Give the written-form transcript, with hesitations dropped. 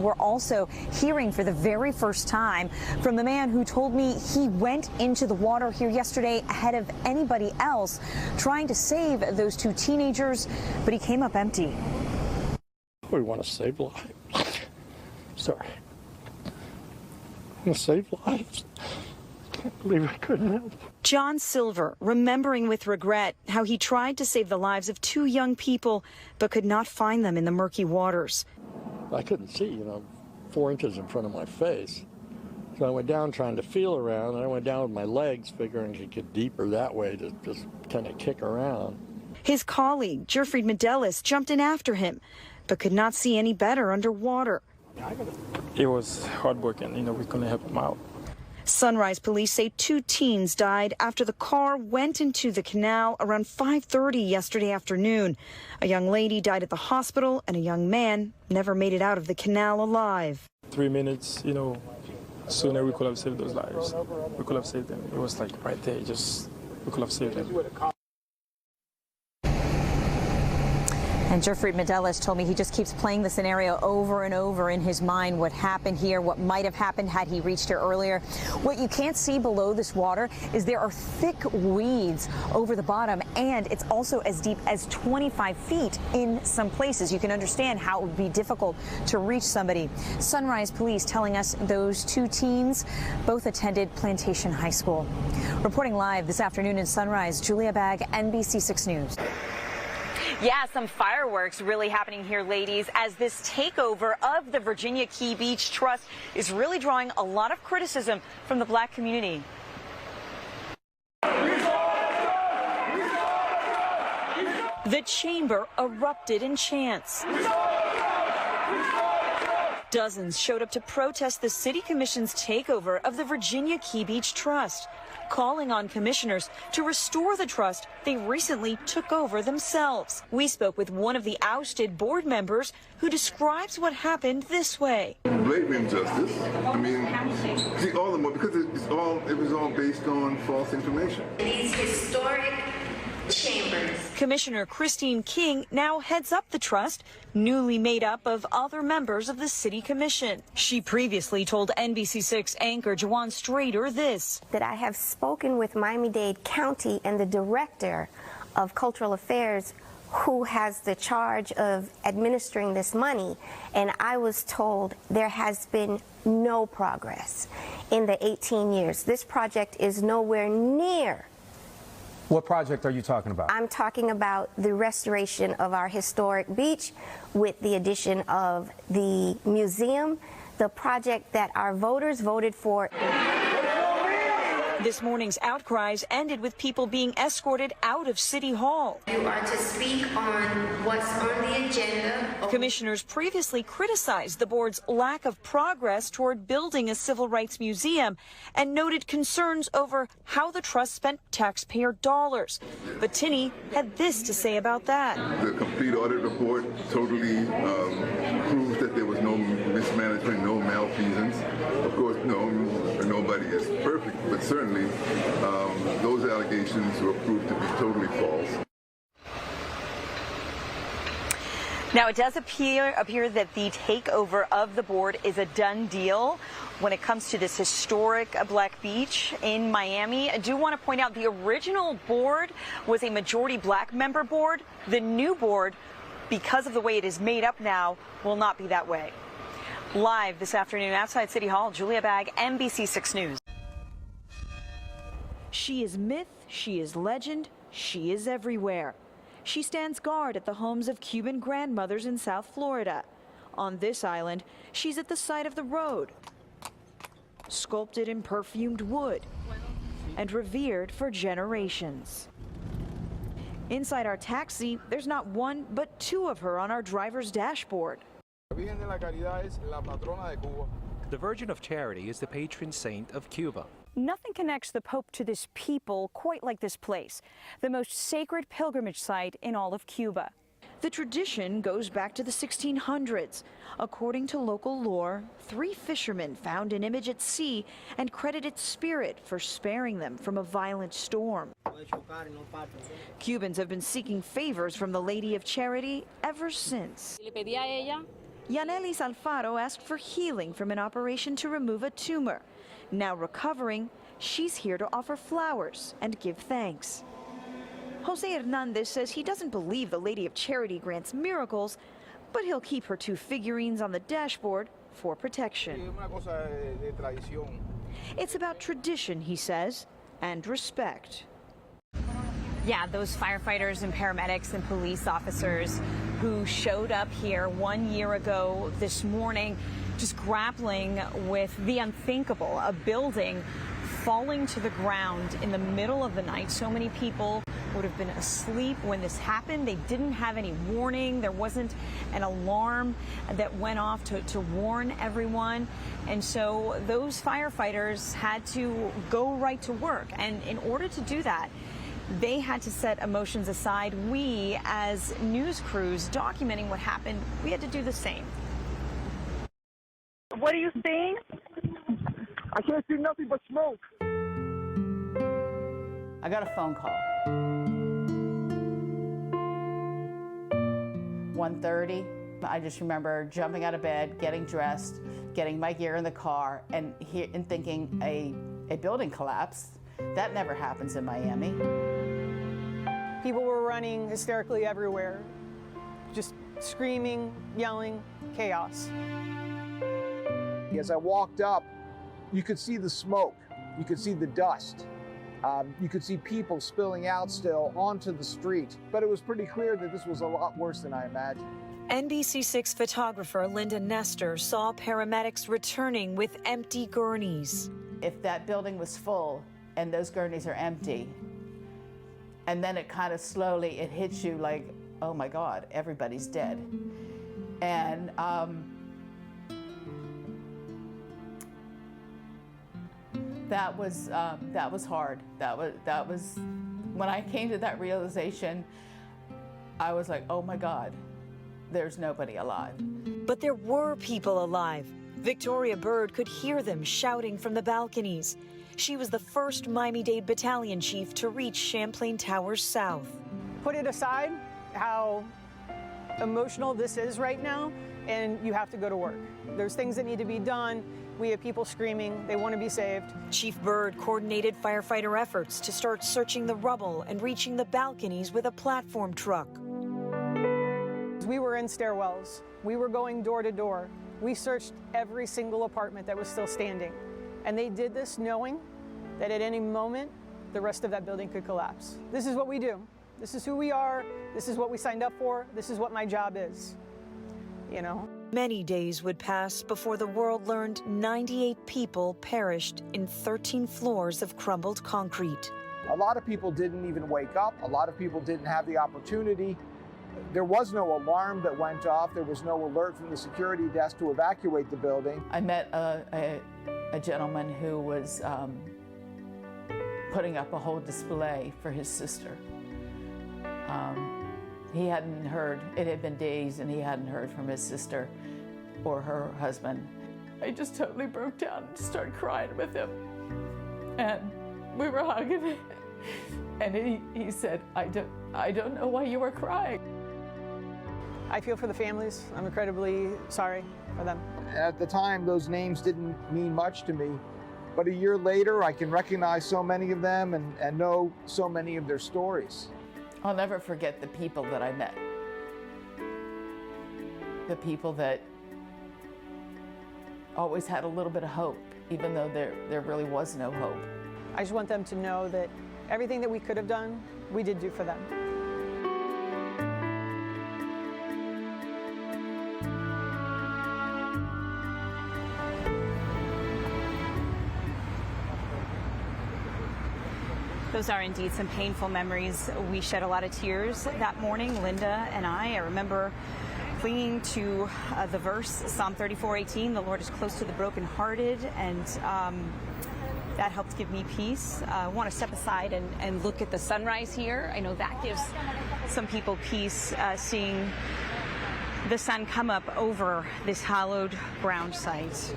we're also hearing for the very first time from the man who told me he went into the water here yesterday ahead of anybody else trying to save those two teenagers, but he came up empty. We want to save lives. Sorry. I want to save lives. I can't believe I couldn't help. John Silver remembering with regret how he tried to save the lives of two young people but could not find them in the murky waters. I couldn't see, 4 inches in front of my face. So I went down trying to feel around, and I went down with my legs figuring I could get deeper that way to just kind of kick around. His colleague, Jeffrey Medelis, jumped in after him but could not see any better underwater. It was heartbreaking, we couldn't help him out. Sunrise police say two teens died after the car went into the canal around 5:30 yesterday afternoon. A young lady died at the hospital and a young man never made it out of the canal alive. 3 minutes, sooner we could have saved those lives. We could have saved them. It was like right there, we could have saved them. And Jeffrey Medelis told me he just keeps playing the scenario over and over in his mind, what happened here, what might have happened had he reached here earlier. What you can't see below this water is there are thick weeds over the bottom, and it's also as deep as 25 feet in some places. You can understand how it would be difficult to reach somebody. Sunrise police telling us those two teens both attended Plantation High School. Reporting live this afternoon in Sunrise, Julia Bagg, NBC6 News. Yeah, some fireworks really happening here, ladies, as this takeover of the Virginia Key Beach Trust is really drawing a lot of criticism from the black community. The chamber erupted in chants. Dozens showed up to protest the city commission's takeover of the Virginia Key Beach Trust, calling on commissioners to restore the trust they recently took over themselves. We spoke with one of the ousted board members who describes what happened this way. Blatant injustice. I mean, see, all the more because it was all based on false information. These historic chambers. Commissioner Christine King now heads up the trust, newly made up of other members of the city commission. She previously told NBC6 anchor Jawan Strader this. That I have spoken with Miami-Dade County and the director of cultural affairs who has the charge of administering this money, and I was told there has been no progress in the 18 years. This project is nowhere near. What project are you talking about? I'm talking about the restoration of our historic beach with the addition of the museum, the project that our voters voted for. This morning's outcries ended with people being escorted out of City Hall. You are to speak on what's on the agenda. Commissioners previously criticized the board's lack of progress toward building a civil rights museum and noted concerns over how the trust spent taxpayer dollars. But Tinney had this to say about that. The complete audit report totally proves that there was no mismanagement, no malfeasance. Of course, nobody is perfect, but certainly those allegations were proved to be totally false. Now, it does appear that the takeover of the board is a done deal when it comes to this historic black beach in Miami. I do want to point out the original board was a majority black member board. The new board, because of the way it is made up now, will not be that way. Live this afternoon outside City Hall, Julia Bagg, NBC6 News. She is myth, she is legend, she is everywhere. She stands guard at the homes of Cuban grandmothers in South Florida. On this island, she's at the side of the road, sculpted in perfumed wood, and revered for generations. Inside our taxi, there's not one but two of her on our driver's dashboard. The Virgin of Charity is the patron saint of Cuba. Nothing connects the Pope to this people quite like this place, the most sacred pilgrimage site in all of Cuba. The tradition goes back to the 1600s. According to local lore, 3 fishermen found an image at sea and credited spirit for sparing them from a violent storm. Cubans have been seeking favors from the Lady of Charity ever since. Yanelis Alfaro asked for healing from an operation to remove a tumor. Now recovering, she's here to offer flowers and give thanks. Jose Hernandez says he doesn't believe the Lady of Charity grants miracles, but he'll keep her 2 figurines on the dashboard for protection. It's about tradition, he says, and respect. Yeah, those firefighters and paramedics and police officers who showed up here 1 year ago this morning, just grappling with the unthinkable, a building falling to the ground in the middle of the night. So many people would have been asleep when this happened. They didn't have any warning. There wasn't an alarm that went off to warn everyone. And so those firefighters had to go right to work. And in order to do that, they had to set emotions aside. We, as news crews documenting what happened, we had to do the same. What are you seeing? I can't see nothing but smoke. I got a phone call. 1:30. I just remember jumping out of bed, getting dressed, getting my gear in the car, and thinking a building collapsed. That never happens in Miami. People were running hysterically everywhere, just screaming, yelling, chaos. As I walked up, you could see the smoke, you could see the dust, you could see people spilling out still onto the street, but it was pretty clear that this was a lot worse than I imagined. NBC6 photographer Linda Nestor saw paramedics returning with empty gurneys. If that building was full and those gurneys are empty, and then it kind of slowly, it hits you like, oh my God, everybody's dead. And that was hard. That was when I came to that realization, I was like, oh my God, there's nobody alive. But there were people alive. Victoria Bird could hear them shouting from the balconies. She was the first Miami-Dade battalion chief to reach Champlain Towers South. Put it aside how emotional this is right now, and you have to go to work. There's things that need to be done. We have people screaming. They want to be saved. Chief Bird coordinated firefighter efforts to start searching the rubble and reaching the balconies with a platform truck. We were in stairwells. We were going door to door. We searched every single apartment that was still standing. And they did this knowing that at any moment, the rest of that building could collapse. This is what we do. This is who we are. This is what we signed up for. This is what my job is, you know. Many days would pass before the world learned 98 people perished in 13 floors of crumbled concrete. A lot of people didn't even wake up. A lot of people didn't have the opportunity. There was no alarm that went off. There was no alert from the security desk to evacuate the building. I met a gentleman who was putting up a whole display for his sister. He hadn't heard, it had been days and he hadn't heard from his sister or her husband. I just totally broke down and started crying with him. And we were hugging and he said, I don't know why you were crying. I feel for the families. I'm incredibly sorry for them. At the time, those names didn't mean much to me. But a year later, I can recognize so many of them and know so many of their stories. I'll never forget the people that I met. The people that always had a little bit of hope, even though there really was no hope. I just want them to know that everything that we could have done, we did do for them. Those are indeed some painful memories. We shed a lot of tears that morning, Linda and I. I remember clinging to the verse, Psalm 34:18, the Lord is close to the brokenhearted, and that helped give me peace. I want to step aside and look at the sunrise here. I know that gives some people peace, seeing the sun come up over this hallowed ground site.